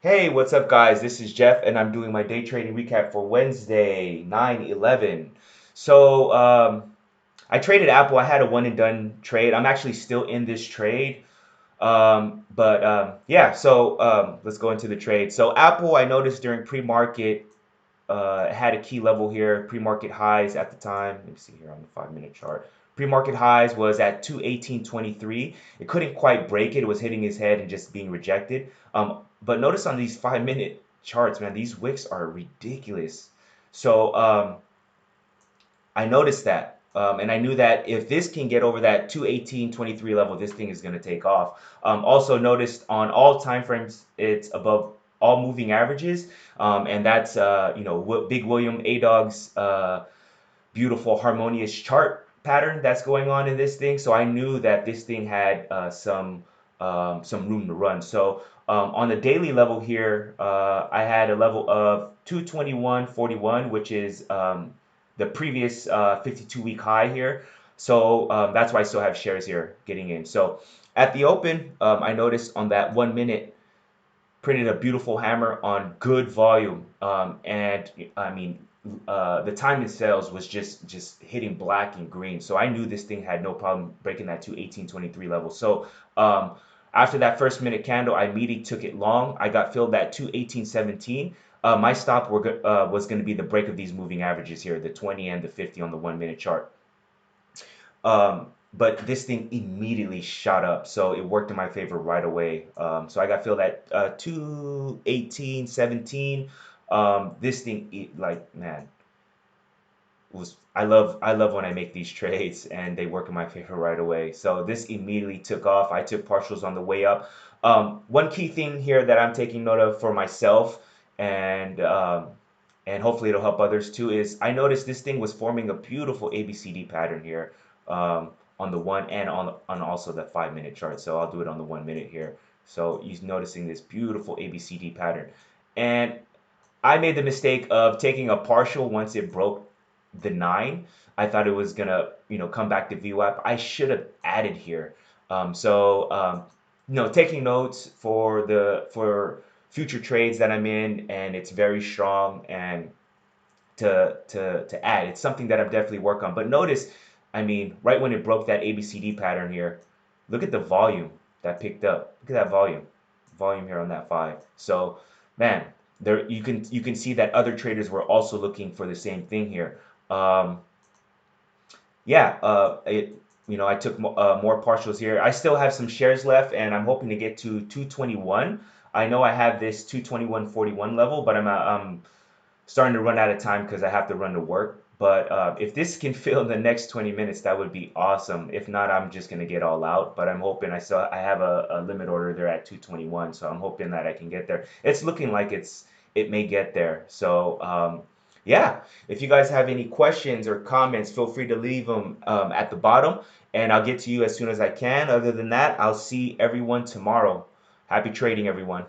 Hey, what's up, guys? This is Jeff, and I'm doing my day trading recap for Wednesday, 9/11. So, I traded Apple. I had a one and done trade. I'm actually still in this trade. But yeah, so let's go into the trade. So, Apple, I noticed during pre-market, had a key level here, pre-market highs at the time. Let me see here on the 5-minute chart. Pre-market highs was at 218.23. It couldn't quite break it. It was hitting his head and just being rejected. But notice on these 5-minute charts, man, these wicks are ridiculous. So I noticed that. And I knew that if this can get over that 218.23 level, this thing is going to take off. Also noticed on all time frames, it's above all moving averages. And that's, Big William A Dog's beautiful harmonious chart pattern that's going on in this thing. So I knew that this thing had some room to run. So on the daily level here, I had a level of 221.41, which is the previous 52-week high here. So that's why I still have shares here getting in. So at the open, I noticed on that 1 minute printed a beautiful hammer on good volume. And I mean, the time in sales was just hitting black and green. So I knew this thing had no problem breaking that 218.23 level. So after that first minute candle, I immediately took it long. I got filled at 218.17. My stop was going to be the break of these moving averages here, the 20 and the 50 on the 1 minute chart. But this thing immediately shot up, so it worked in my favor right away. So I got filled at 218.17. This thing, like, man, was I love when I make these trades and they work in my favor right away. So this immediately took off. I took partials on the way up. One key thing here that I'm taking note of for myself, and hopefully it'll help others too, is I noticed this thing was forming a beautiful ABCD pattern here, on the one and on also the 5-minute chart. So I'll do it on the 1 minute here. So you're noticing this beautiful ABCD pattern, and I made the mistake of taking a partial once it broke the 9. I thought it was gonna, come back to VWAP. I should have added here. Taking notes for future trades that I'm in, and it's very strong, and to add. It's something that I'm definitely work on. But notice, I mean, right when it broke that ABCD pattern here, look at the volume that picked up. Look at that volume here on that 5. So, man, there you can see that other traders were also looking for the same thing here. Um, yeah, I took more partials here. I still have some shares left, and I'm hoping to get to 221. I know I have this 221.41 level, but I'm starting to run out of time because I have to run to work. But if this can fill in the next 20 minutes, that would be awesome. If not, I'm just gonna get all out. But I'm hoping I have a limit order there at 221, so I'm hoping that I can get there. It's looking like it may get there. So yeah, if you guys have any questions or comments, feel free to leave them at the bottom, and I'll get to you as soon as I can. Other than that, I'll see everyone tomorrow. Happy trading, everyone.